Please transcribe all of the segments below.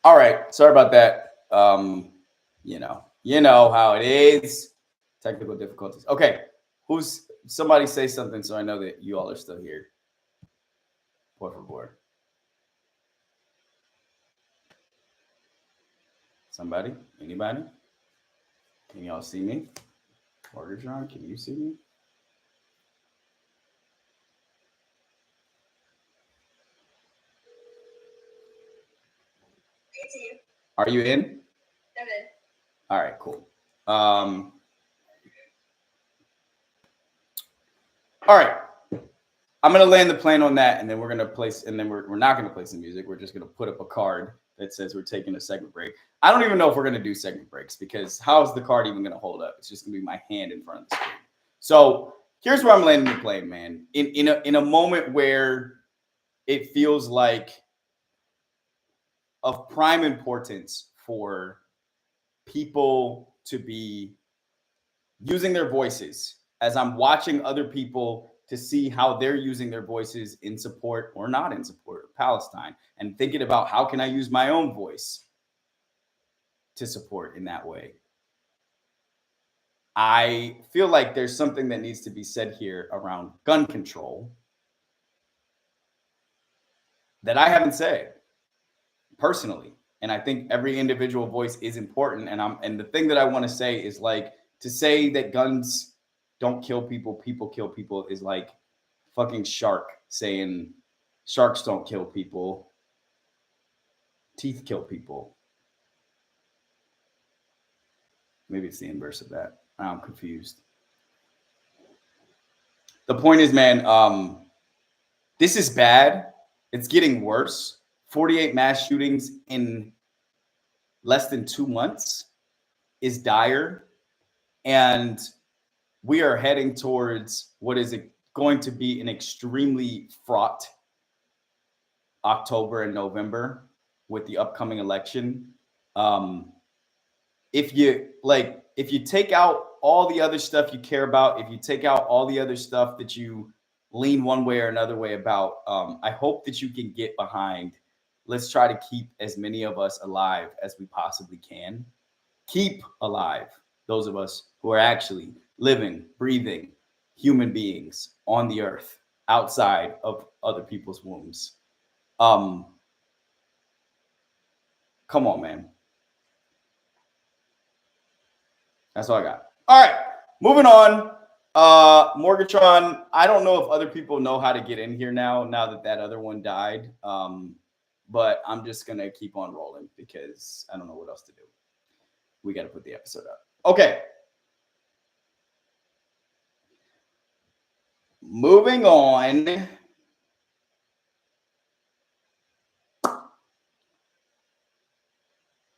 All right. Sorry about that. You know how it is. Technical difficulties. Okay. Who's somebody say something so I know that you all are still here. Por favor. Somebody? Anybody? Can y'all see me? Mortgage, can you see me? Are you in? I'm in. All right, cool. All right. I'm gonna land the plane on that, and then we're gonna place, and then we're not gonna play some music. We're just gonna put up a card that says we're taking a segment break. I don't even know if we're gonna do segment breaks because how's the card even gonna hold up? It's just gonna be my hand in front of the screen. So here's where I'm landing the plane, man. In a moment where it feels like of prime importance for people to be using their voices as I'm watching other people to see how they're using their voices in support or not in support of Palestine, and thinking about how can I use my own voice to support in that way. I feel like there's something that needs to be said here around gun control that I haven't said personally. And I think every individual voice is important. And the thing that I want to say is, like, to say that guns don't kill people, people kill people, is like fucking shark saying sharks don't kill people, teeth kill people. Maybe it's the inverse of that. I'm confused. The point is, man, this is bad. It's getting worse. 48 mass shootings in less than 2 months is dire. And we are heading towards what is going to be an extremely fraught October and November with the upcoming election. If you take out all the other stuff you care about, if you take out all the other stuff that you lean one way or another way about, I hope that you can get behind. Let's try to keep as many of us alive as we possibly can. Keep alive those of us who are actually living, breathing human beings on the earth outside of other people's wombs. Come on, man. That's all I got. All right, moving on. Morgatron, I don't know if other people know how to get in here now that other one died. But I'm just going to keep on rolling because I don't know what else to do. We got to put the episode up. Okay. Moving on.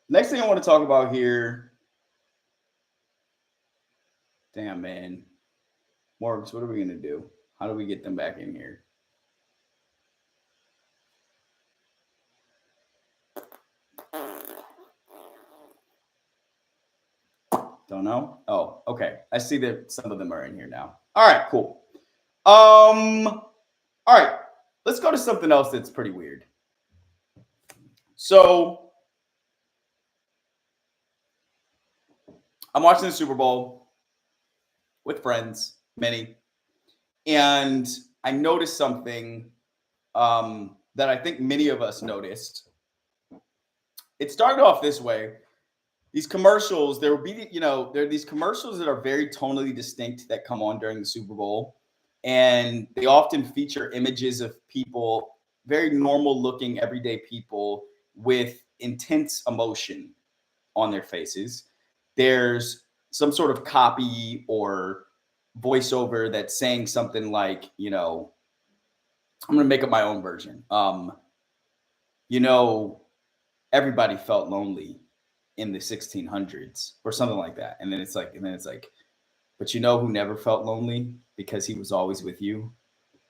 Next thing I want to talk about here. Damn, man. Morgs, what are we going to do? How do we get them back in here? Don't know. Oh, okay. I see that some of them are in here now. All right, cool. All right. Let's go to something else that's pretty weird. So I'm watching the Super Bowl with friends, many, and I noticed something that I think many of us noticed. It started off this way. These commercials, there will be, there are these commercials that are very tonally distinct that come on during the Super Bowl. And they often feature images of people, very normal looking, everyday people with intense emotion on their faces. There's some sort of copy or voiceover that's saying something like, I'm going to make up my own version. Everybody felt lonely in the 1600s or something like that. And then it's like, but you know who never felt lonely because he was always with you?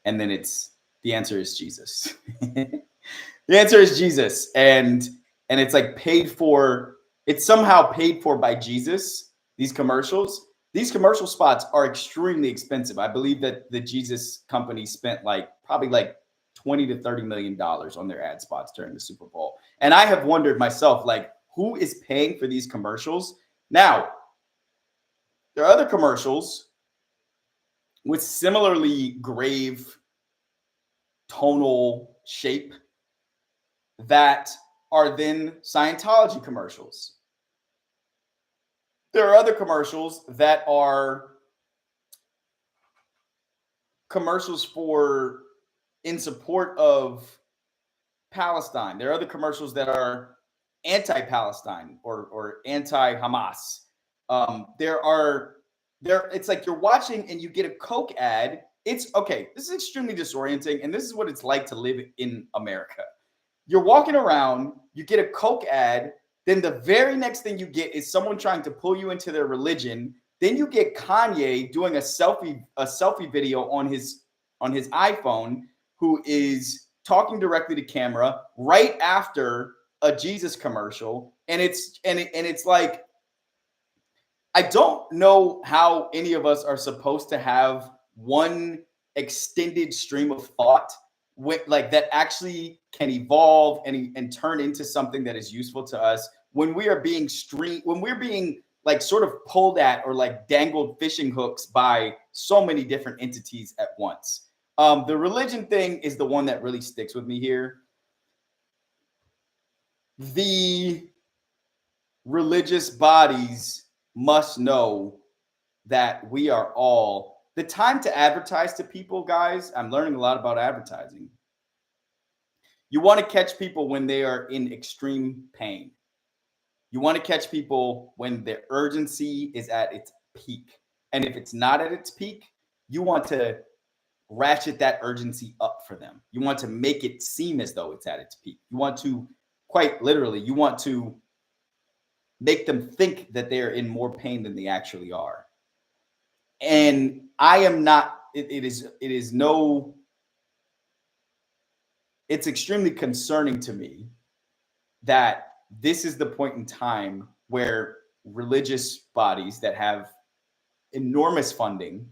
And then the answer is Jesus. The answer is Jesus. And it's like it's somehow paid for by Jesus. These commercial spots are extremely expensive. I believe that the Jesus company spent probably $20 to $30 million on their ad spots during the Super Bowl. And I have wondered myself, like, who is paying for these commercials? Now, there are other commercials with similarly grave tonal shape that are then Scientology commercials. There are other commercials that are commercials for in support of Palestine. There are other commercials that are anti-Palestine or anti-Hamas. It's like you're watching and you get a Coke ad. It's okay. This is extremely disorienting, and this is what it's like to live in America. You're walking around, you get a Coke ad, then the very next thing you get is someone trying to pull you into their religion. Then you get Kanye doing a selfie video on his iPhone, who is talking directly to camera right after a Jesus commercial, and it's like, I don't know how any of us are supposed to have one extended stream of thought like that actually can evolve and turn into something that is useful to us when we are being like sort of pulled at or like dangled fishing hooks by so many different entities at once. The religion thing is the one that really sticks with me here. The religious bodies must know that we are all the time to advertise to people, guys. I'm learning a lot about advertising. You want to catch people when they are in extreme pain. You want to catch people when their urgency is at its peak. And if it's not at its peak, you want to ratchet that urgency up for them. You want to make it seem as though it's at its peak. You want to, quite literally, you want to make them think that they're in more pain than they actually are. And I am not, it's extremely concerning to me that this is the point in time where religious bodies that have enormous funding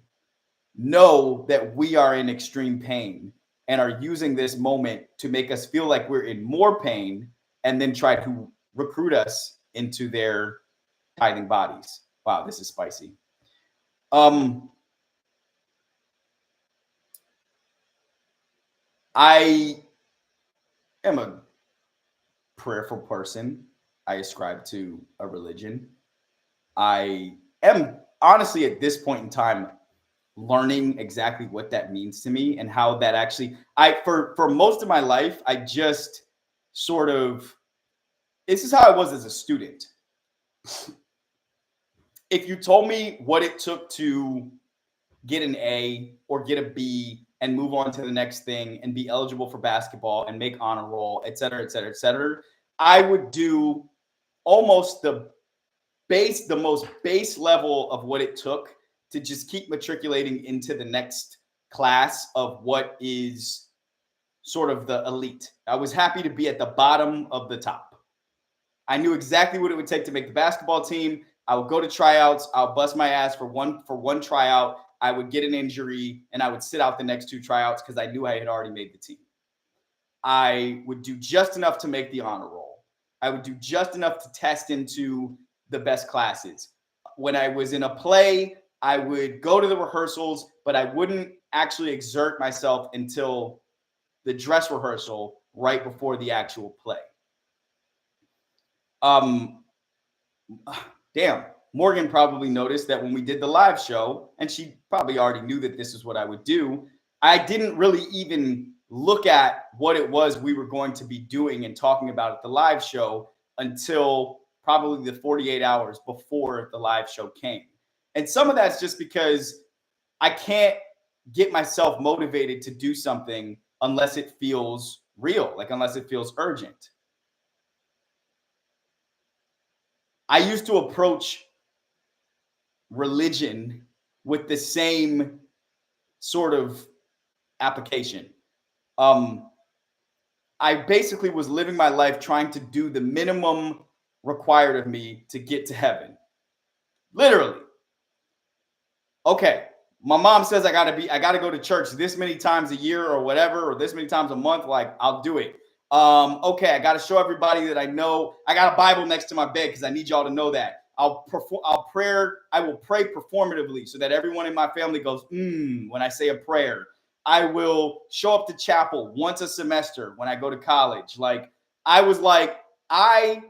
know that we are in extreme pain and are using this moment to make us feel like we're in more pain and then try to recruit us into their tithing bodies. Wow, this is spicy. I am a prayerful person. I ascribe to a religion. I am honestly at this point in time learning exactly what that means to me and how that actually, for most of my life, I just sort of, this is how I was as a student. If you told me what it took to get an A or get a B and move on to the next thing and be eligible for basketball and make honor roll, et cetera, et cetera, et cetera, I would do almost the most base level of what it took to just keep matriculating into the next class of what is sort of the elite. I was happy to be at the bottom of the top. I knew exactly what it would take to make the basketball team. I would go to tryouts. I'll bust my ass for one tryout. I would get an injury and I would sit out the next two tryouts because I knew I had already made the team. I would do just enough to make the honor roll. I would do just enough to test into the best classes. When I was in a play, I would go to the rehearsals, but I wouldn't actually exert myself until the dress rehearsal right before the actual play. Damn, Morgan probably noticed that when we did the live show, and she probably already knew that this is what I would do, I didn't really even look at what it was we were going to be doing and talking about at the live show until probably the 48 hours before the live show came. And some of that's just because I can't get myself motivated to do something unless it feels real, like unless it feels urgent. I used to approach religion with the same sort of application. I basically was living my life trying to do the minimum required of me to get to heaven. Literally. Okay, my mom says I gotta go to church this many times a year or whatever, or this many times a month. Like, I'll do it. Okay, I gotta show everybody that I know. I got a Bible next to my bed because I need y'all to know that. I will pray performatively so that everyone in my family goes, when I say a prayer. I will show up to chapel once a semester when I go to college. Like, I was like, I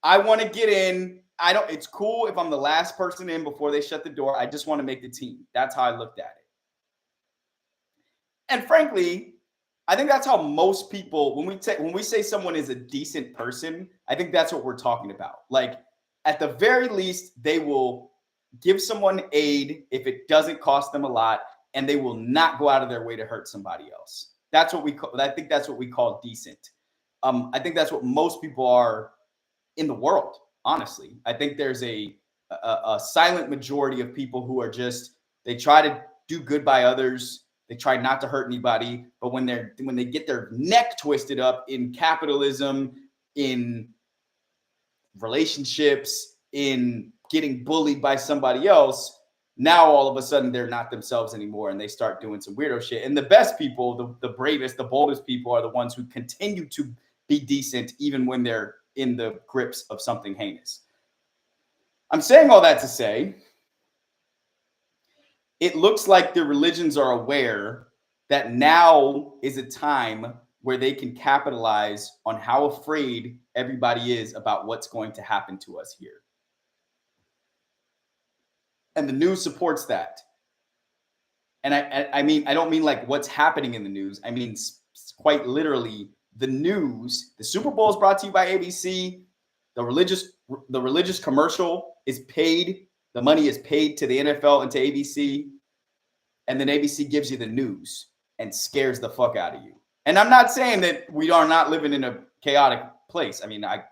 want to get in. It's cool if I'm the last person in before they shut the door. I just want to make the team. That's how I looked at it. And frankly, I think that's how most people, when we say someone is a decent person, I think that's what we're talking about. Like, at the very least, they will give someone aid if it doesn't cost them a lot, and they will not go out of their way to hurt somebody else. I think that's what we call decent. I think that's what most people are in the world. Honestly, I think there's a silent majority of people who are they try to do good by others. They try not to hurt anybody, but when they get their neck twisted up in capitalism, in relationships, in getting bullied by somebody else, now all of a sudden they're not themselves anymore and they start doing some weirdo shit. And the best people, the bravest, the boldest people are the ones who continue to be decent even when they're in the grips of something heinous. I'm saying all that to say, it looks like the religions are aware that now is a time where they can capitalize on how afraid everybody is about what's going to happen to us here. And the news supports that. And I mean, I don't mean like what's happening in the news. I mean, quite literally, the news. The Super Bowl is brought to you by ABC. The religious commercial is paid. The money is paid to the NFL and to ABC. And then ABC gives you the news and scares the fuck out of you. And I'm not saying that we are not living in a chaotic place. I mean, I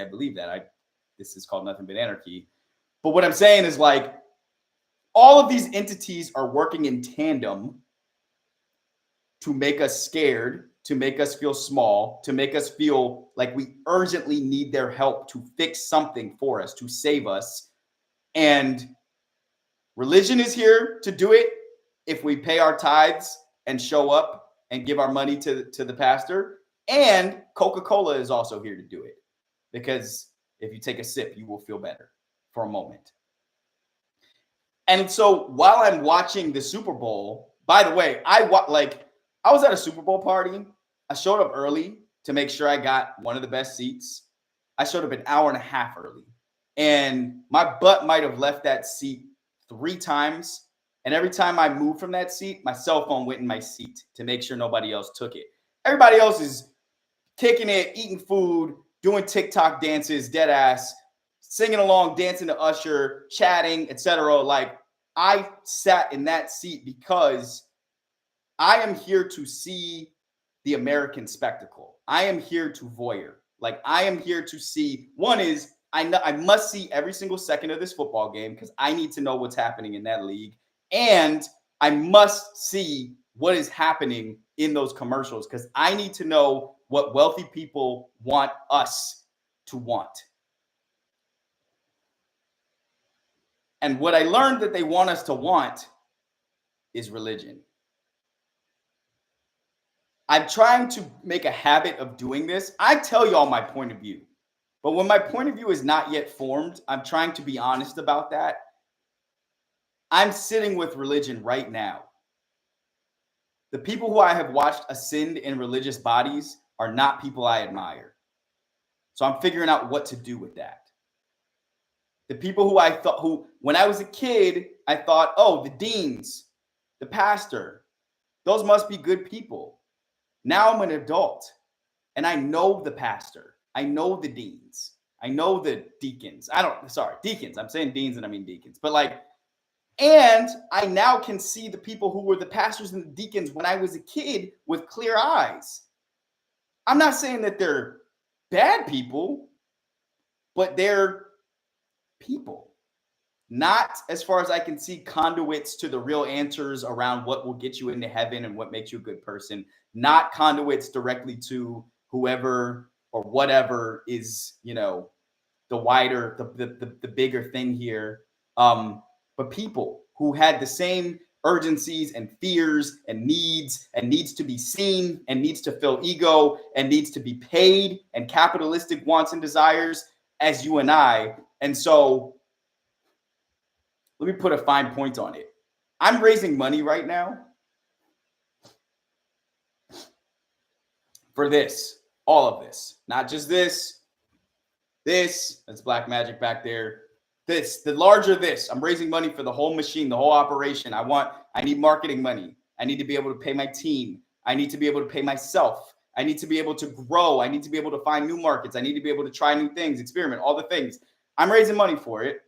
believe that. This is called nothing but anarchy. But what I'm saying is, like, all of these entities are working in tandem to make us scared, to make us feel small, to make us feel like we urgently need their help to fix something for us, to save us. And religion is here to do it if we pay our tithes and show up and give our money to the pastor. And Coca-Cola is also here to do it, because if you take a sip, you will feel better for a moment. And so while I'm watching the Super Bowl, by the way, I was at a Super Bowl party. I showed up early to make sure I got one of the best seats. I showed up an hour and a half early, and my butt might have left that seat 3 times. And every time I moved from that seat, my cell phone went in my seat to make sure nobody else took it. Everybody else is kicking it, eating food, doing TikTok dances, dead ass, singing along, dancing to Usher, chatting, etc. Like, I sat in that seat because I am here to see the American spectacle. I am here to voyeur. Like, I am here to see. One is, I must see every single second of this football game because I need to know what's happening in that league. And I must see what is happening in those commercials because I need to know what wealthy people want us to want. And what I learned that they want us to want is religion. I'm trying to make a habit of doing this. I tell y'all my point of view, but when my point of view is not yet formed, I'm trying to be honest about that. I'm sitting with religion right now. The people who I have watched ascend in religious bodies are not people I admire. So I'm figuring out what to do with that. The people who when I was a kid, I thought, oh, the deans, the pastor, those must be good people. Now I'm an adult and I know the pastor. I know the deans. I know the deacons. Deacons. I'm saying deans and I mean deacons. But and I now can see the people who were the pastors and the deacons when I was a kid with clear eyes. I'm not saying that they're bad people, but they're people. Not, as far as I can see, conduits to the real answers around what will get you into heaven and what makes you a good person. Not conduits directly to whoever or whatever is, the wider, the bigger thing here. But people. who had the same urgencies and fears and needs to be seen and needs to fill ego and needs to be paid and capitalistic wants and desires as you and I. And so let me put a fine point on it. I'm raising money right now for this, all of this, not just this, that's black magic back there. This, the larger this, I'm raising money for the whole machine, the whole operation. I need marketing money. I need to be able to pay my team. I need to be able to pay myself. I need to be able to grow. I need to be able to find new markets. I need to be able to try new things, experiment, all the things. I'm raising money for it.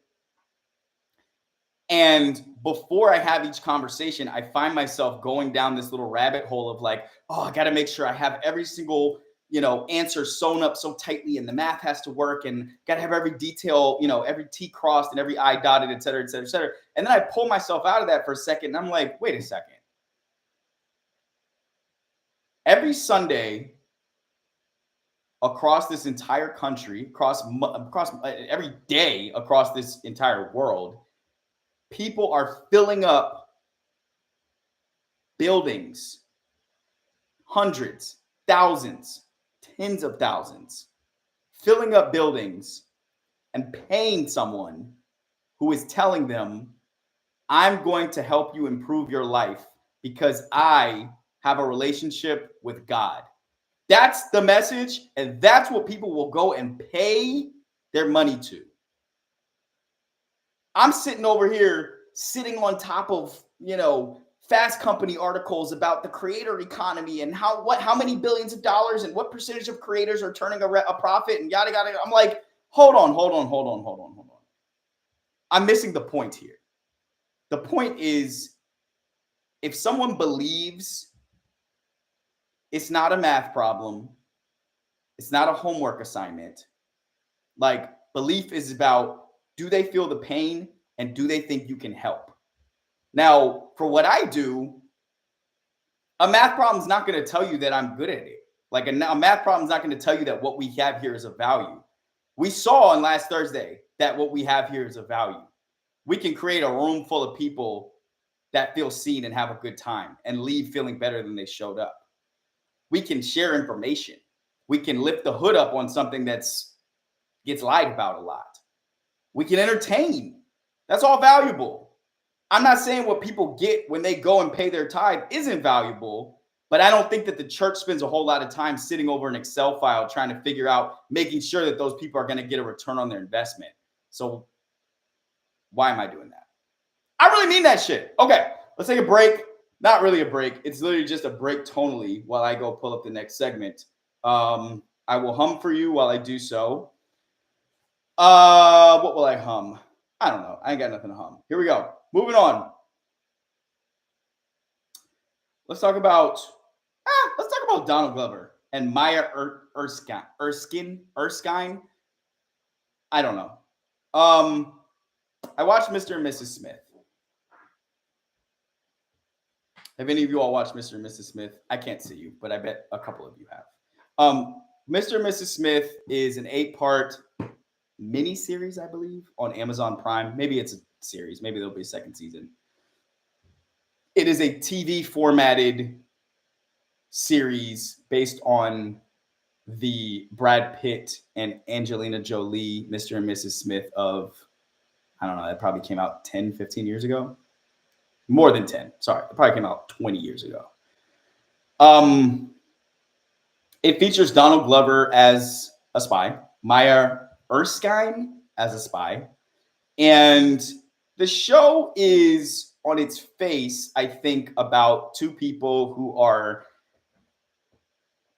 And before I have each conversation, I find myself going down this little rabbit hole of like, oh, I got to make sure I have every single answer sewn up so tightly, and the math has to work, and got to have every detail, every T crossed and every I dotted, et cetera, et cetera, et cetera. And then I pull myself out of that for a second, and I'm like, wait a second. Every Sunday across this entire country, across every day across this entire world, people are filling up buildings, hundreds, thousands, tens of thousands, filling up buildings and paying someone who is telling them, I'm going to help you improve your life because I have a relationship with God. That's the message, and that's what people will go and pay their money to. I'm sitting over here, sitting on top of, Fast Company articles about the creator economy and how many billions of dollars and what percentage of creators are turning a profit and yada, yada. I'm like, hold on. I'm missing the point here. The point is, if someone believes it's not a math problem, it's not a homework assignment, like belief is about, do they feel the pain and do they think you can help? Now, for what I do, a math problem is not going to tell you that I'm good at it. Like a math problem is not going to tell you that what we have here is of value. We saw on last Thursday that what we have here is of value. We can create a room full of people that feel seen and have a good time and leave feeling better than they showed up. We can share information. We can lift the hood up on something gets lied about a lot. We can entertain. That's all valuable. I'm not saying what people get when they go and pay their tithe isn't valuable, but I don't think that the church spends a whole lot of time sitting over an Excel file trying to figure out, making sure that those people are going to get a return on their investment. So why am I doing that? I really mean that shit. Okay, let's take a break. Not really a break. It's literally just a break tonally while I go pull up the next segment. I will hum for you while I do so. What will I hum? I don't know. I ain't got nothing to hum. Here we go. Moving on. Let's talk about Donald Glover and Maya Erskine. I don't know. I watched Mr. and Mrs. Smith. Have any of you all watched Mr. and Mrs. Smith? I can't see you, but I bet a couple of you have. Mr. and Mrs. Smith is an 8-part mini series, I believe, on Amazon Prime. Maybe it's a series. Maybe there'll be a second season. It is a TV formatted series based on the Brad Pitt and Angelina Jolie, Mr. and Mrs. Smith of, I don't know, that probably came out 10, 15 years ago. More than 10. Sorry, it probably came out 20 years ago. It features Donald Glover as a spy, Maya Erskine as a spy, and the show is on its face, I think, about two people who are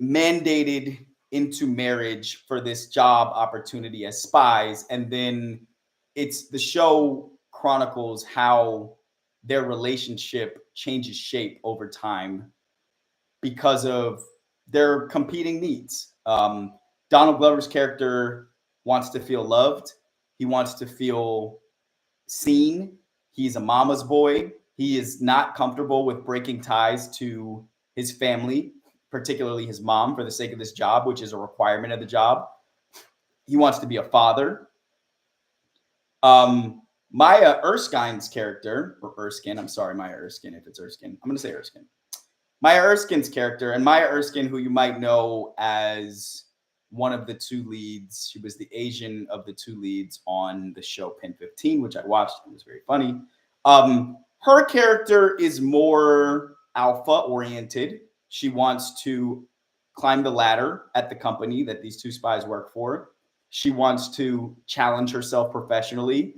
mandated into marriage for this job opportunity as spies, and then the show chronicles how their relationship changes shape over time because of their competing needs. Donald Glover's character wants to feel loved. He wants to feel seen. He's a mama's boy. He is not comfortable with breaking ties to his family, particularly his mom, for the sake of this job, which is a requirement of the job. He wants to be a father. Maya Erskine's character, or Erskine, I'm sorry, Maya Erskine, if it's Erskine, I'm going to say Erskine. Maya Erskine's character, and Maya Erskine, who you might know as one of the two leads, she was the Asian of the two leads on the show Pin 15, which I watched. It was very funny. Her character is more alpha oriented. She wants to climb the ladder at the company that these two spies work for. She wants to challenge herself professionally.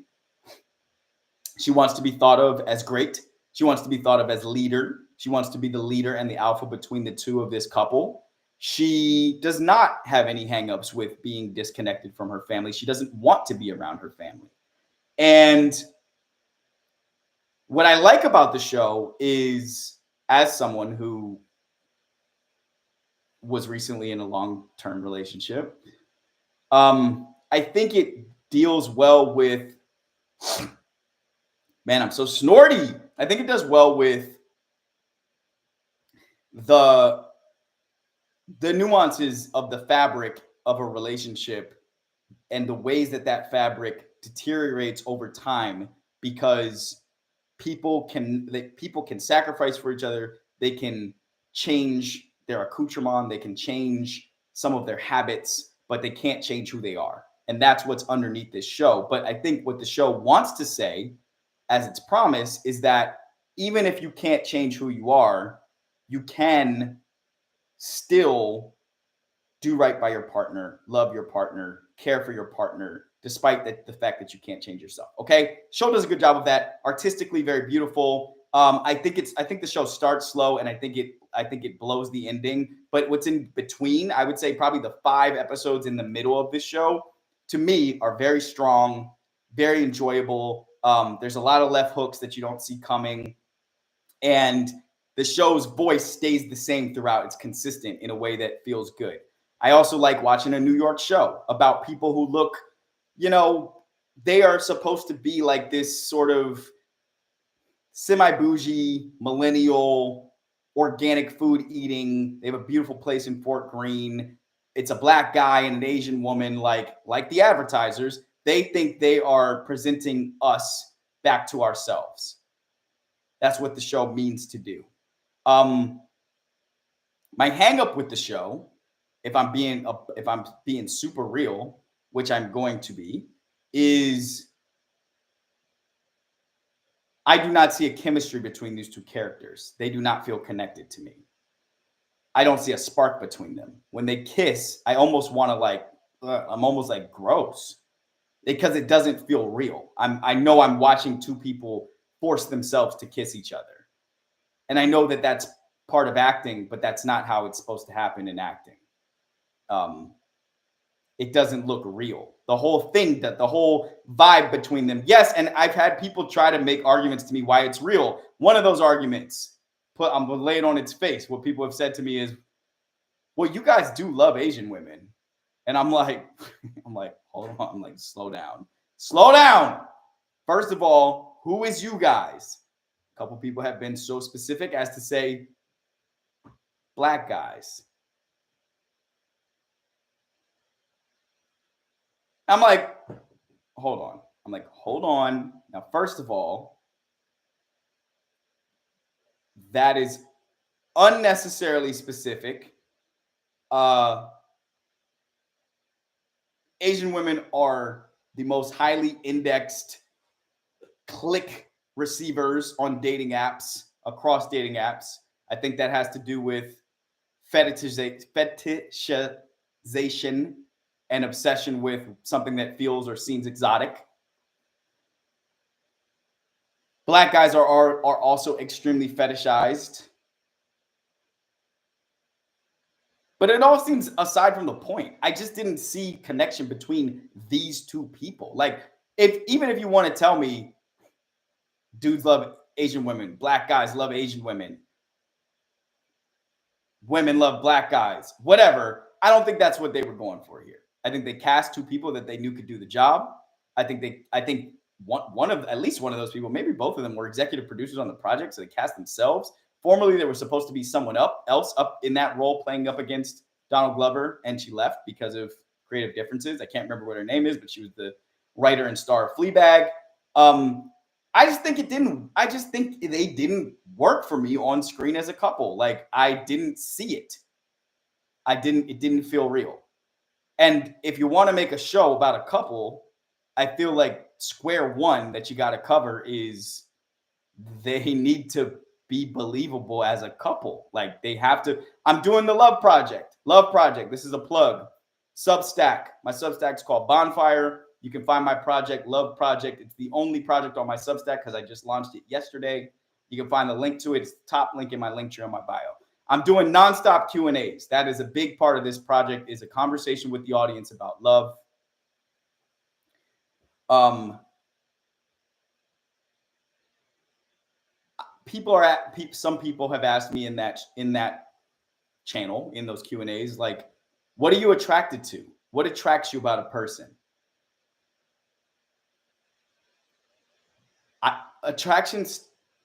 She wants to be thought of as great. She wants to be thought of as leader. She wants to be the leader and the alpha between the two of this couple. She does not have any hangups with being disconnected from her family. She doesn't want to be around her family. And what I like about the show is, as someone who was recently in a long-term relationship, I think it deals well with, man, I'm so snorty. I think it does well with the nuances of the fabric of a relationship and the ways that that fabric deteriorates over time, because people can sacrifice for each other. They can change their accoutrement. They can change some of their habits, but they can't change who they are. And that's what's underneath this show. But I think what the show wants to say, as its promise, is that even if you can't change who you are, you can still do right by your partner, love your partner, care for your partner, despite the fact that you can't change yourself. Okay, show does a good job of that. Artistically, very beautiful. I think the show starts slow, and I think it blows the ending. But what's in between, I would say probably the 5 episodes in the middle of this show, to me, are very strong, very enjoyable. There's a lot of left hooks that you don't see coming, and the show's voice stays the same throughout. It's consistent in a way that feels good. I also like watching a New York show about people who look, they are supposed to be like this sort of semi-bougie, millennial, organic food eating. They have a beautiful place in Fort Greene. It's a black guy and an Asian woman, like the advertisers. They think they are presenting us back to ourselves. That's what the show means to do. My hang up with the show, if I'm being super real, which I'm going to be, is I do not see a chemistry between these two characters. They do not feel connected to me. I don't see a spark between them. When they kiss, I almost want to I'm almost like gross, because it doesn't feel real. I know I'm watching two people force themselves to kiss each other. And I know that that's part of acting, but that's not how it's supposed to happen in acting. It doesn't look real. The whole thing, that the whole vibe between them. Yes, and I've had people try to make arguments to me why it's real. One of those arguments, I'm gonna lay it on its face. What people have said to me is, well, you guys do love Asian women. And I'm like, hold on. I'm like, slow down. Slow down. First of all, who is you guys? A couple people have been so specific as to say black guys. I'm like, hold on. I'm like, hold on. Now, first of all, that is unnecessarily specific. Asian women are the most highly indexed click receivers on dating apps, across dating apps. I think that has to do with fetishization and obsession with something that feels or seems exotic. Black guys are also extremely fetishized. But it all seems aside from the point. I just didn't see connection between these two people. Like, even if you want to tell me dudes love Asian women, black guys love Asian women, women love black guys, whatever, I don't think that's what they were going for here. I think they cast two people that they knew could do the job. I think at least one of those people, maybe both of them, were executive producers on the project, so they cast themselves. Formerly, there was supposed to be someone else up in that role playing up against Donald Glover, and she left because of creative differences. I can't remember what her name is, but she was the writer and star of Fleabag. I just think it didn't. I just think they didn't work for me on screen as a couple. Like I didn't see it. I didn't. It didn't feel real. And if you want to make a show about a couple, I feel like square one that you got to cover is they need to be believable as a couple. Like they have to. I'm doing the Love Project. Love Project. This is a plug. Substack. My Substack's called Bonfire. You can find my project, Love Project. It's the only project on my Substack because I just launched it yesterday. You can find the link to it. It's the top link in my link tree on my bio. I'm doing nonstop Q&As. That is a big part of this project, is a conversation with the audience about love. Some people have asked me in that channel, in those Q&As, like, what are you attracted to? What attracts you about a person?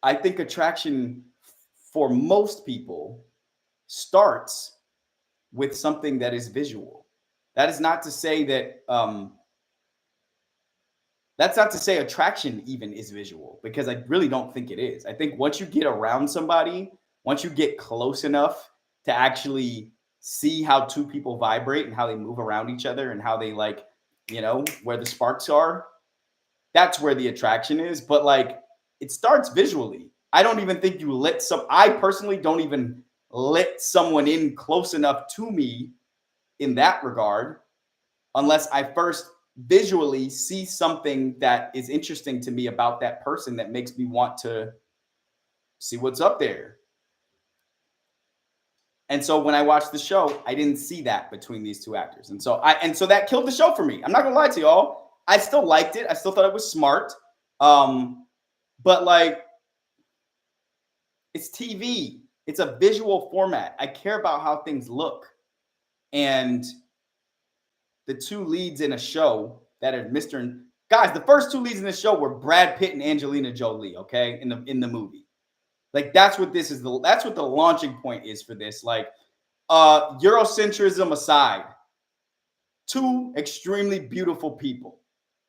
I think attraction for most people starts with something that is visual. That is not to say that that's not to say attraction even is visual, because I really don't think it is. I think once you get around somebody, once you get close enough to actually see how two people vibrate and how they move around each other and how they, like, you know, where the sparks are, that's where the attraction is. But like, it starts visually. I personally don't even let someone in close enough to me in that regard unless I first visually see something that is interesting to me about that person that makes me want to see what's up there. And so when I watched the show, I didn't see that between these two actors. And so that killed the show for me. I'm not gonna lie to y'all. I still liked it. I still thought it was smart. But like, it's TV. It's a visual format. I care about how things look. And the two leads in a show that are Mr. and guys, the first two leads in the show were Brad Pitt and Angelina Jolie, okay, in the movie. Like, that's what this is. That's what the launching point is for this. Like, Eurocentrism aside, two extremely beautiful people,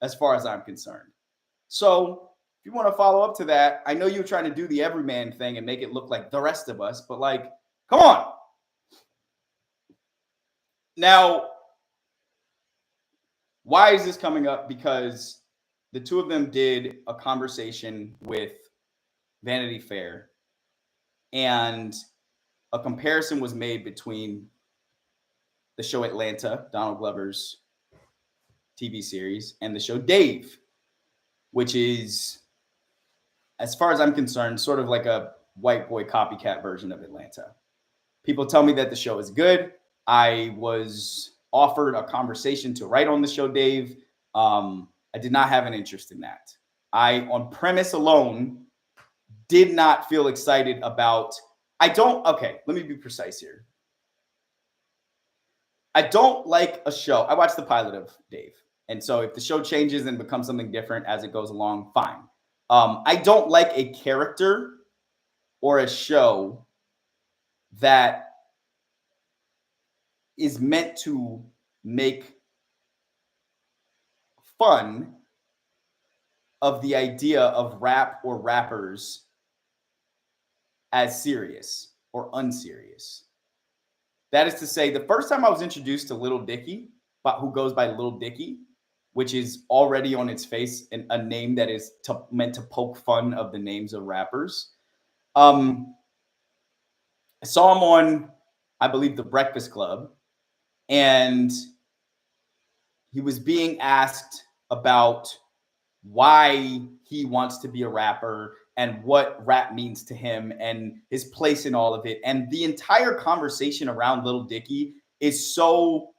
as far as I'm concerned. So if you want to follow up to that, I know you're trying to do the everyman thing and make it look like the rest of us, but like, come on. Now, why is this coming up? Because the two of them did a conversation with Vanity Fair, and a comparison was made between the show Atlanta, Donald Glover's TV series, and the show Dave, which is, as far as I'm concerned, sort of like a white boy copycat version of Atlanta. People tell me that the show is good. I was offered a conversation to write on the show Dave. I did not have an interest in that. I, on premise alone, did not feel excited about. Okay, let me be precise here. I don't like a show. I watched the pilot of Dave. And so if the show changes and becomes something different as it goes along, fine. I don't like a character or a show that is meant to make fun of the idea of rap or rappers as serious or unserious. That is to say, the first time I was introduced to Little Dicky, who goes by Little Dicky, which is already on its face a name that is meant to poke fun of the names of rappers. I saw him on, I believe, The Breakfast Club, and he was being asked about why he wants to be a rapper and what rap means to him and his place in all of it. And the entire conversation around Little Dicky is so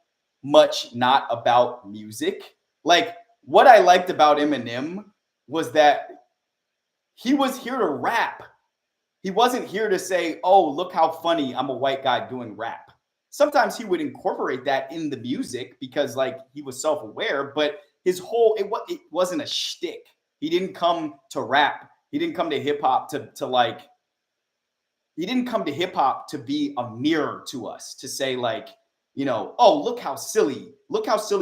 much not about music. Like, what I liked about Eminem was that he was here to rap. He wasn't here to say, oh, look how funny, I'm a white guy doing rap. Sometimes he would incorporate that in the music because, like, he was self-aware, but his whole, it wasn't a shtick. He didn't come to rap. He didn't come to hip hop he didn't come to hip hop to be a mirror to us, to say, like, oh, look how silly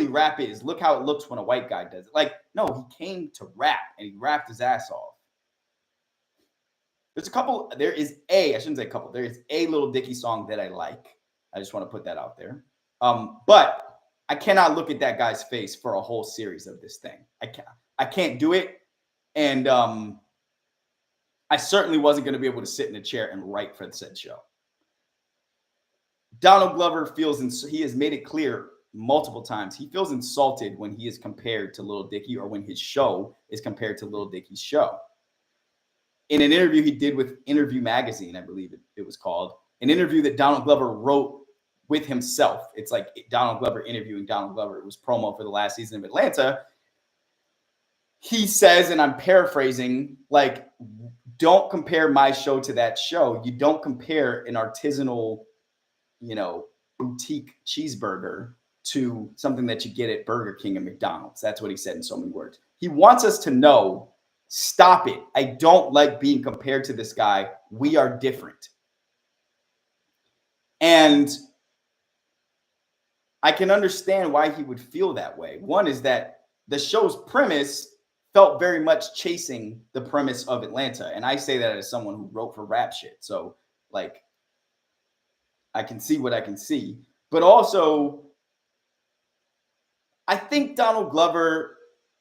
rap is. Look how it looks when a white guy does it. Like, no, he came to rap and he rapped his ass off. I shouldn't say a couple. There is a Little Dicky song that I like. I just want to put that out there. But I cannot look at that guy's face for a whole series of this thing. I can't do it. And I certainly wasn't going to be able to sit in a chair and write for said show. Donald Glover he has made it clear multiple times, he feels insulted when he is compared to Little Dicky or when his show is compared to Little Dicky's show. In an interview he did with Interview Magazine, I believe it was called, an interview that Donald Glover wrote with himself. It's like Donald Glover interviewing Donald Glover. It was promo for the last season of Atlanta. He says, and I'm paraphrasing, like, don't compare my show to that show. You don't compare an artisanal, boutique cheeseburger to something that you get at Burger King and McDonald's. That's what he said in so many words. He wants us to know, stop it. I don't like being compared to this guy. We are different. And I can understand why he would feel that way. One is that the show's premise felt very much chasing the premise of Atlanta. And I say that as someone who wrote for rap shit. So, like, I can see what I can see. But also, I think Donald Glover,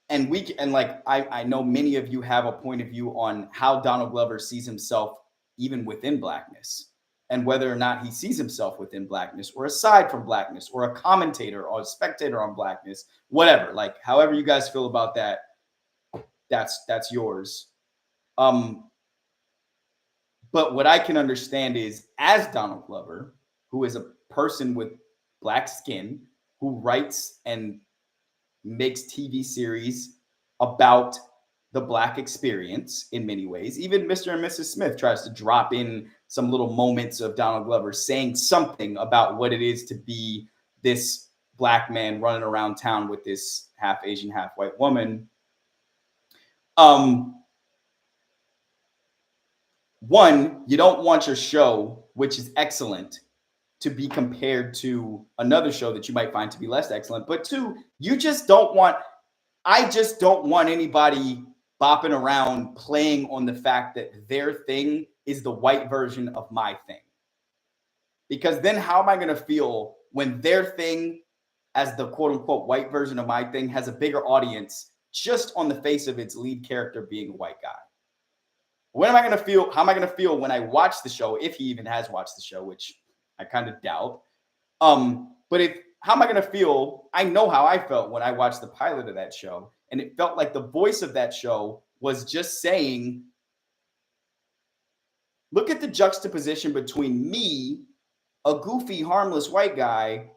I know many of you have a point of view on how Donald Glover sees himself even within Blackness, and whether or not he sees himself within Blackness or aside from Blackness or a commentator or a spectator on Blackness, whatever. Like, however you guys feel about that, that's yours. But what I can understand is, as Donald Glover, who is a person with black skin, who writes and makes TV series about the Black experience in many ways. Even Mr. and Mrs. Smith tries to drop in some little moments of Donald Glover saying something about what it is to be this Black man running around town with this half Asian, half white woman. One, you don't want your show, which is excellent, to be compared to another show that you might find to be less excellent. But two, I just don't want anybody bopping around playing on the fact that their thing is the white version of my thing. Because then how am I going to feel when their thing, as the quote unquote white version of my thing, has a bigger audience just on the face of its lead character being a white guy? When am I going to feel? How am I going to feel when I watch the show, if he even has watched the show, which I kind of doubt. But how am I going to feel? I know how I felt when I watched the pilot of that show, and it felt like the voice of that show was just saying, look at the juxtaposition between me, a goofy, harmless white guy,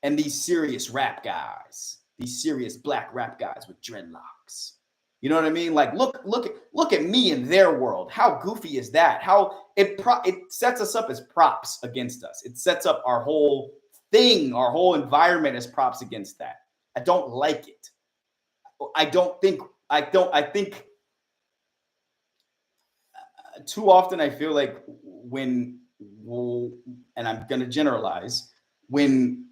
and these serious rap guys, these serious Black rap guys with dreadlocks. You know what I mean? Like, look at me in their world. How goofy is that? How it sets us up as props against us. It sets up our whole thing, our whole environment as props against that. I don't like it. I think too often I feel like and I'm going to generalize, when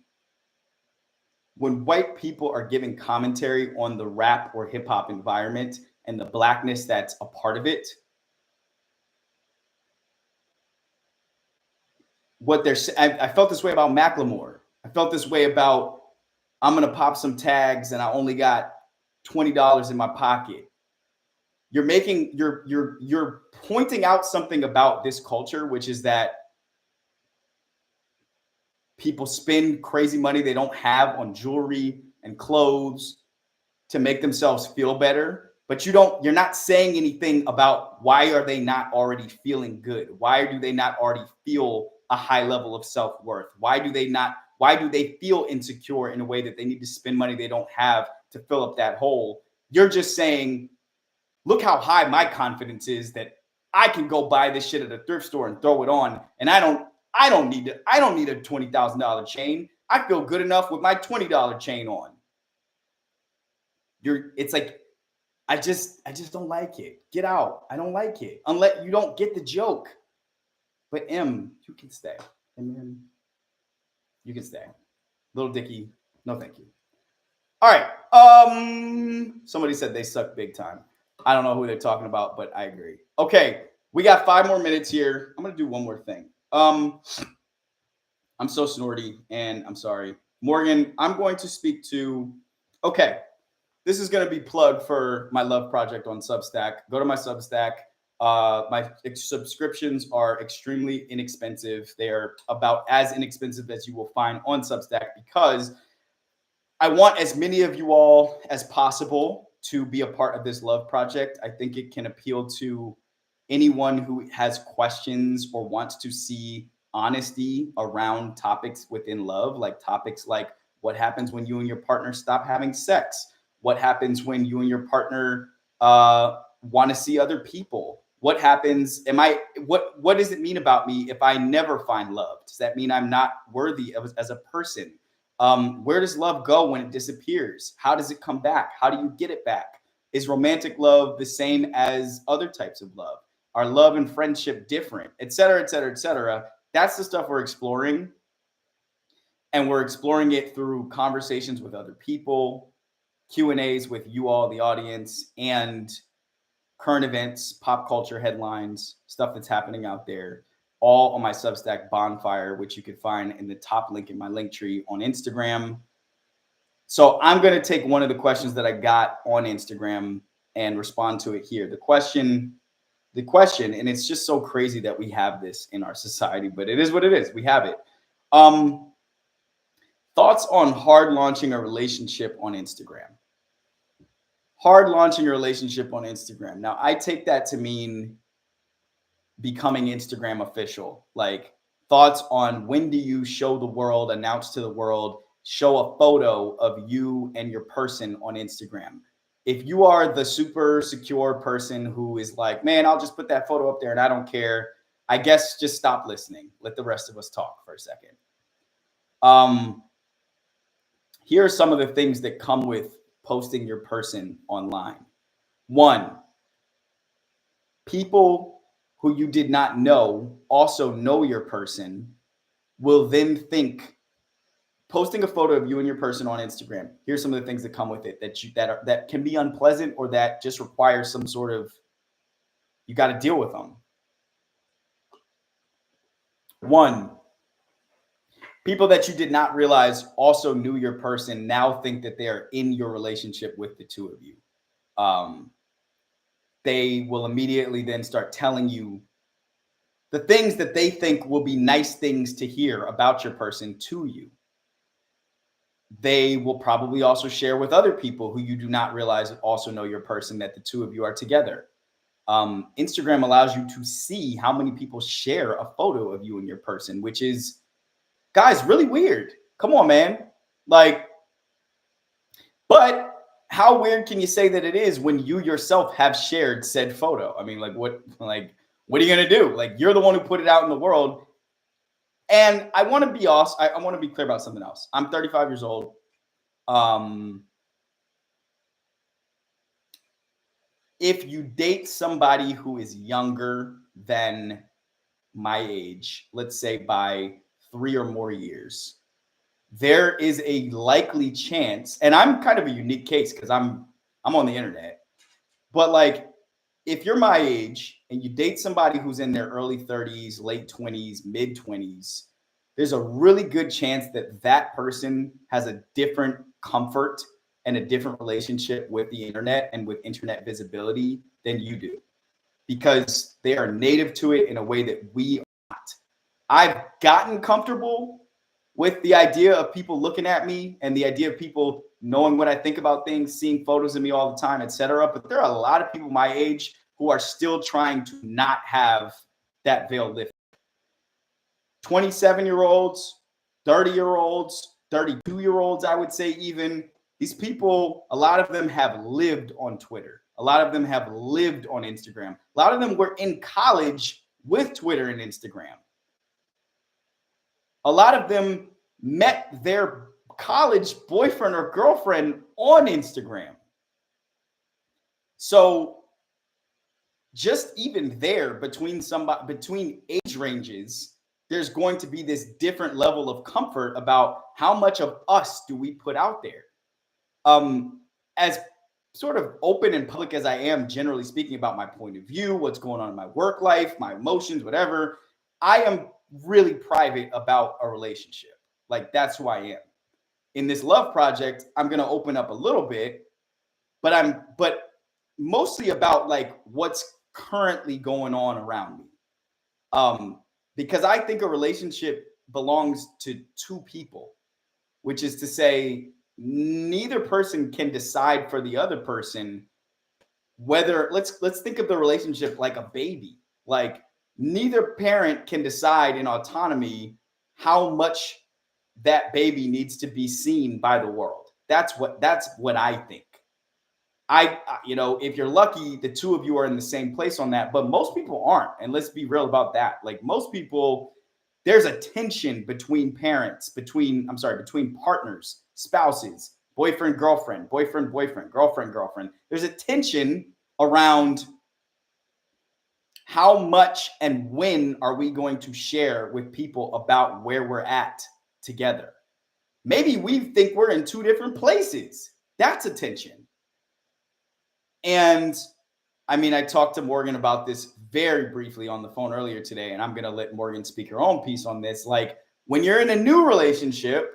white people are giving commentary on the rap or hip hop environment and the Blackness that's a part of it, I felt this way about Macklemore. I felt this way about, I'm going to pop some tags and I only got $20 in my pocket. You're pointing out something about this culture, which is that people spend crazy money they don't have on jewelry and clothes to make themselves feel better. But you're not saying anything about why are they not already feeling good? Why do they not already feel a high level of self-worth? Why do they feel insecure in a way that they need to spend money they don't have to fill up that hole? You're just saying, look how high my confidence is that I can go buy this shit at a thrift store and throw it on, and I don't need a $20,000 chain. I feel good enough with my $20 chain on. It's like, I just don't like it. Get out. I don't like it. Unless you don't get the joke. But you can stay. And then you can stay. Little Dicky, no thank you. All right. Somebody said they suck big time. I don't know who they're talking about, but I agree. Okay, we got 5 more minutes here. I'm gonna do one more thing. I'm so snorty, and I'm sorry, Morgan. I'm going to speak to. Okay, this is going to be plugged for my love project on Substack. Go to my Substack. My subscriptions are extremely inexpensive. They are about as inexpensive as you will find on Substack because I want as many of you all as possible to be a part of this love project. I think it can appeal to anyone who has questions or wants to see honesty around topics within love, like topics like what happens when you and your partner stop having sex? What happens when you and your partner want to see other people? What happens? What does it mean about me if I never find love? Does that mean I'm not worthy as a person? Where does love go when it disappears? How does it come back? How do you get it back? Is romantic love the same as other types of love? Are love and friendship different? Et cetera, et cetera, et cetera. That's the stuff we're exploring. And we're exploring it through conversations with other people, Q&As with you all, the audience, and current events, pop culture headlines, stuff that's happening out there, all on my Substack Bonfire, which you could find in the top link in my link tree on Instagram. So I'm going to take one of the questions that I got on Instagram and respond to it here. The question, and it's just so crazy that we have this in our society, but it is what it is. We have it. Thoughts on hard launching a relationship on Instagram? Hard launching a relationship on Instagram. Now, I take that to mean becoming Instagram official. Like, thoughts on when do you show the world, announce to the world, show a photo of you and your person on Instagram. If you are the super secure person who is like, man, I'll just put that photo up there and I don't care, I guess just stop listening. Let the rest of us talk for a second. Here are some of the things that come with posting your person online. 1, people who you did not know also know your person will then think posting a photo of you and your person on Instagram. Here's some of the things that come with it that can be unpleasant or that just require some sort of, you got to deal with them. 1, people that you did not realize also knew your person now think that they are in your relationship with the two of you. They will immediately then start telling you the things that they think will be nice things to hear about your person to you. They will probably also share with other people who you do not realize also know your person, that the two of you are together. Instagram allows you to see how many people share a photo of you and your person, which is, guys, really weird. Come on, man. Like, but how weird can you say that it is when you yourself have shared said photo? I mean, what are you going to do? Like, you're the one who put it out in the world. And I want to be I want to be clear about something else. I'm 35 years old. If you date somebody who is younger than my age, let's say by 3 or more years, there is a likely chance, and I'm kind of a unique case because I'm on the internet, but like, if you're my age and you date somebody who's in their early 30s, late 20s, mid 20s, there's a really good chance that that person has a different comfort and a different relationship with the internet and with internet visibility than you do, because they are native to it in a way that we are not. I've gotten comfortable with the idea of people looking at me and the idea of people knowing what I think about things, seeing photos of me all the time, etc. But there are a lot of people my age who are still trying to not have that veil lifted. 27-year-olds, 30-year-olds, 32-year-olds, I would say even. These people, a lot of them have lived on Twitter. A lot of them have lived on Instagram. A lot of them were in college with Twitter and Instagram. A lot of them met their college boyfriend or girlfriend on Instagram. So just even there, between age ranges, there's going to be this different level of comfort about how much of us do we put out there. As sort of open and public as I am, generally speaking, about my point of view, what's going on in my work life, my emotions, whatever, I am really private about a relationship. Like, that's who I am. In this love project, I'm going to open up a little bit, but mostly about like what's currently going on around me. Because I think a relationship belongs to two people, which is to say, neither person can decide for the other person whether let's think of the relationship like a baby. Like, neither parent can decide in autonomy how much that baby needs to be seen by the world. That's what I think. If you're lucky, the two of you are in the same place on that, but most people aren't. And let's be real about that. Like, most people, there's a tension between between partners, spouses, boyfriend, girlfriend, boyfriend, boyfriend, girlfriend, girlfriend. There's a tension around how much and when are we going to share with people about where we're at together. Maybe we think we're in two different places. That's a tension. And I mean, I talked to Morgan about this very briefly on the phone earlier today, and I'm going to let Morgan speak her own piece on this. Like, when you're in a new relationship,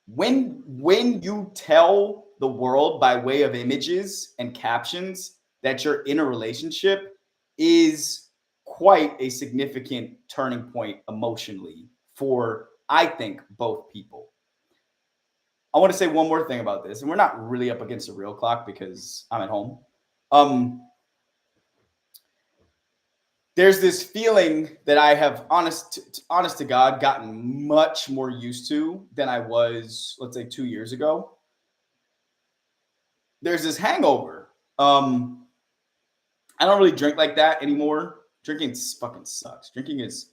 when you tell the world by way of images and captions that you're in a relationship is quite a significant turning point emotionally for, I think, both people. I want to say one more thing about this, and we're not really up against a real clock because I'm at home. There's this feeling that I have, honest to God, gotten much more used to than I was, let's say, 2 years ago. There's this hangover. I don't really drink like that anymore. Drinking fucking sucks. Drinking is,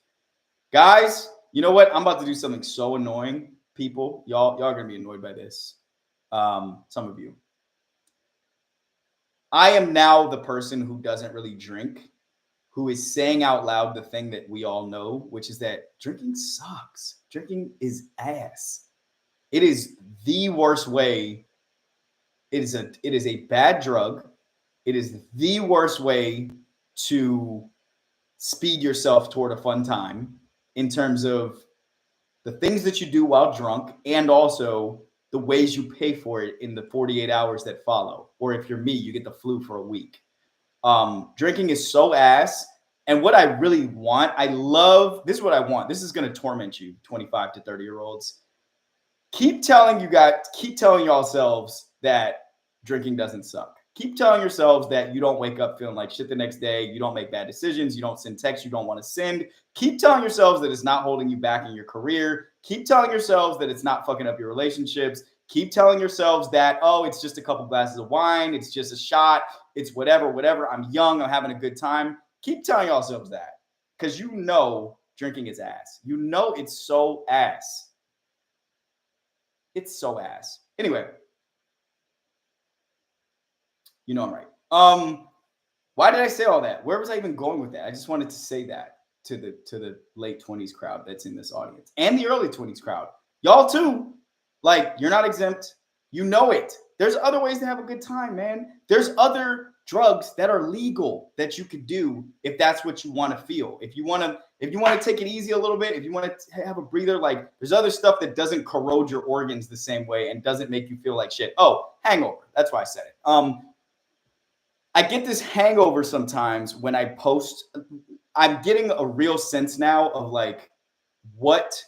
guys, you know what? I'm about to do something so annoying. People, y'all are gonna be annoyed by this. Some of you. I am now the person who doesn't really drink, who is saying out loud the thing that we all know, which is that drinking sucks. Drinking is ass. It is the worst way. It is a bad drug. It is the worst way to speed yourself toward a fun time in terms of the things that you do while drunk, and also the ways you pay for it in the 48 hours that follow. Or if you're me, you get the flu for a week. Drinking is so ass. And what I really want, this is what I want. This is going to torment you, 25 to 30-year-olds. Keep telling yourselves that drinking doesn't suck. Keep telling yourselves that you don't wake up feeling like shit the next day. You don't make bad decisions. You don't send texts you don't want to send. Keep telling yourselves that it's not holding you back in your career. Keep telling yourselves that it's not fucking up your relationships. Keep telling yourselves that, oh, it's just a couple glasses of wine. It's just a shot. It's whatever. I'm young. I'm having a good time. Keep telling yourselves that, because you know drinking is ass. You know it's so ass. It's so ass. Anyway. You know I'm right. Why did I say all that? Where was I even going with that? I just wanted to say that to the late 20s crowd that's in this audience, and the early 20s crowd. Y'all too. Like, you're not exempt. You know it. There's other ways to have a good time, man. There's other drugs that are legal that you could do if that's what you want to feel. If you want to take it easy a little bit, if you want to have a breather, like, there's other stuff that doesn't corrode your organs the same way and doesn't make you feel like shit. Oh, hangover. That's why I said it. I get this hangover sometimes when I post. I'm getting a real sense now of like what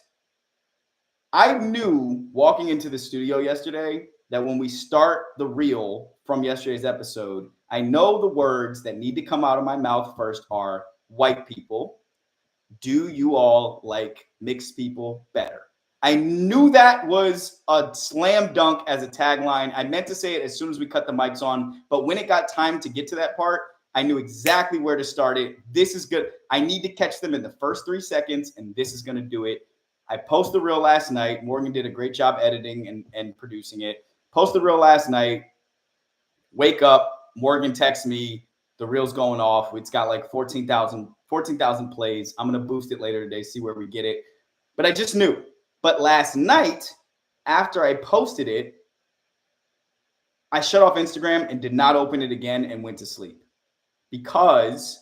I knew walking into the studio yesterday, that when we start the reel from yesterday's episode, I know the words that need to come out of my mouth first are white people. Do you all like mixed people better? I knew that was a slam dunk as a tagline. I meant to say it as soon as we cut the mics on, but when it got time to get to that part, I knew exactly where to start it. This is good. I need to catch them in the first 3 seconds, and this is going to do it. I posted the reel last night. Morgan did a great job editing and producing it. Posted the reel last night. Wake up. Morgan texts me, The reel's going off. It's got like 14,000 plays. I'm going to boost it later today, see where we get it. But I just knew. But last night, after I posted it, I shut off Instagram and did not open it again and went to sleep because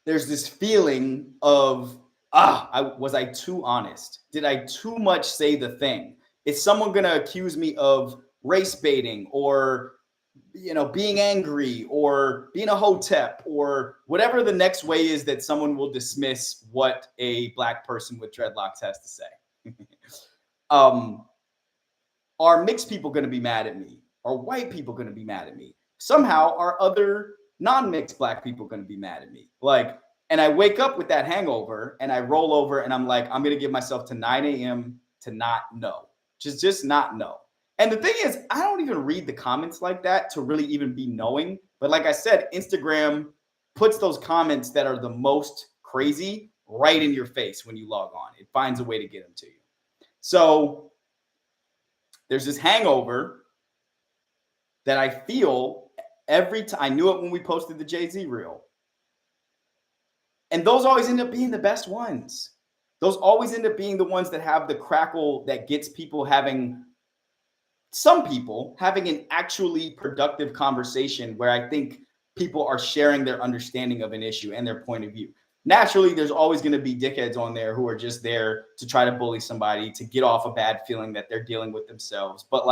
there's this feeling of, was I too honest? Did I too much say the thing? Is someone going to accuse me of race baiting or, being angry or being a hotep or whatever the next way is that someone will dismiss what a black person with dreadlocks has to say? Are mixed people going to be mad at me? Are white people going to be mad at me? Somehow are other non-mixed black people going to be mad at me? And I wake up with that hangover and I roll over and I'm like, I'm going to give myself to 9 a.m. to not know. Just not know. And the thing is, I don't even read the comments like that to really even be knowing. But like I said, Instagram puts those comments that are the most crazy right in your face when you log on. It finds a way to get them to you. So there's this hangover that I feel every time. I knew it when we posted the Jay-Z reel. And those always end up being the best ones. Those always end up being the ones that have the crackle that gets some people having an actually productive conversation where I think people are sharing their understanding of an issue and their point of view. Naturally, there's always going to be dickheads on there who are just there to try to bully somebody, to get off a bad feeling that they're dealing with themselves. But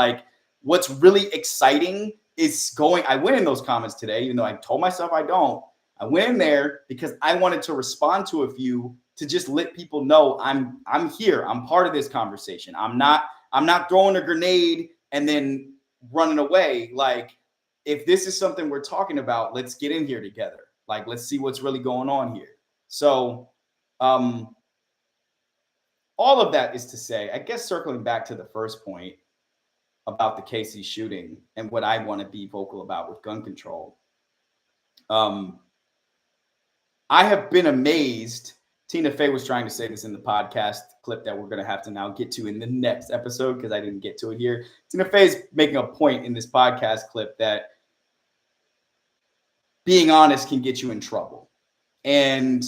what's really exciting is I went in those comments today, even though I told myself I don't. I went in there because I wanted to respond to a few to just let people know I'm here. I'm part of this conversation. I'm not throwing a grenade and then running away. If this is something we're talking about, let's get in here together. Let's see what's really going on here. So all of that is to say, I guess circling back to the first point about the KC shooting and what I want to be vocal about with gun control. I have been amazed. Tina Fey was trying to say this in the podcast clip that we're going to have to now get to in the next episode because I didn't get to it here. Tina Fey is making a point in this podcast clip that being honest can get you in trouble. And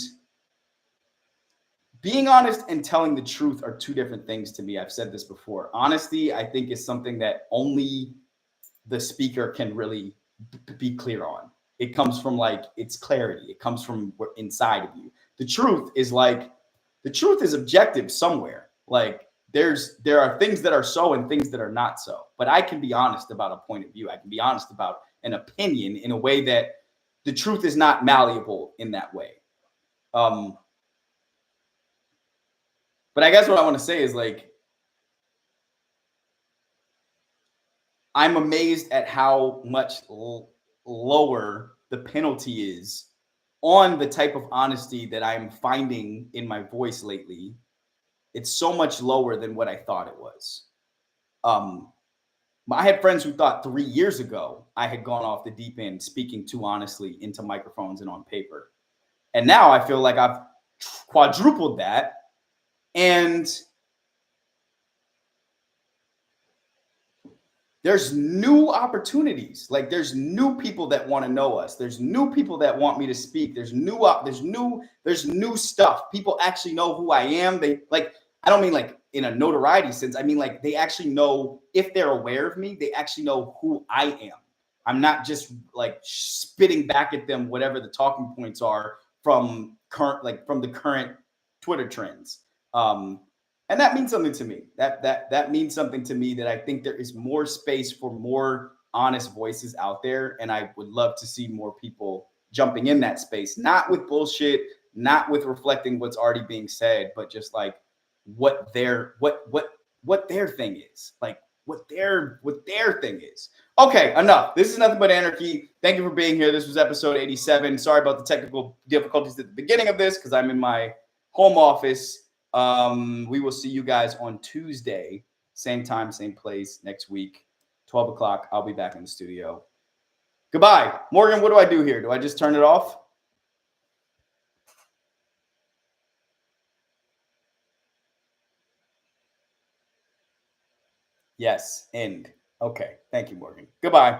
being honest and telling the truth are two different things to me. I've said this before. Honesty, I think, is something that only the speaker can really be clear on. It comes from it's clarity. It comes from inside of you. The truth is objective somewhere. There are things that are so and things that are not so. But I can be honest about a point of view. I can be honest about an opinion in a way that the truth is not malleable in that way. But I guess what I want to say is I'm amazed at how much lower the penalty is on the type of honesty that I'm finding in my voice lately. It's so much lower than what I thought it was. I had friends who thought 3 years ago I had gone off the deep end speaking too honestly into microphones and on paper. And now I feel like I've quadrupled that. And there's new opportunities. There's new people that want to know us. There's new people that want me to speak. There's new stuff. People actually know who I am. I don't mean in a notoriety sense. I mean they actually know, if they're aware of me, they actually know who I am. I'm not just spitting back at them whatever the talking points are from the current Twitter trends. And that means something to me. That means something to me, that I think there is more space for more honest voices out there. And I would love to see more people jumping in that space, not with bullshit, not with reflecting what's already being said, but just what their thing is, what their thing is. Okay, enough. This is Nothing But Anarchy. Thank you for being here. This was episode 87. Sorry about the technical difficulties at the beginning of this because I'm in my home office. We will see you guys on Tuesday, same time, same place next week, 12 o'clock. I'll be back in the studio. Goodbye. Morgan, what do I do here? Do I just turn it off? Yes, end. Okay. Thank you, Morgan. Goodbye.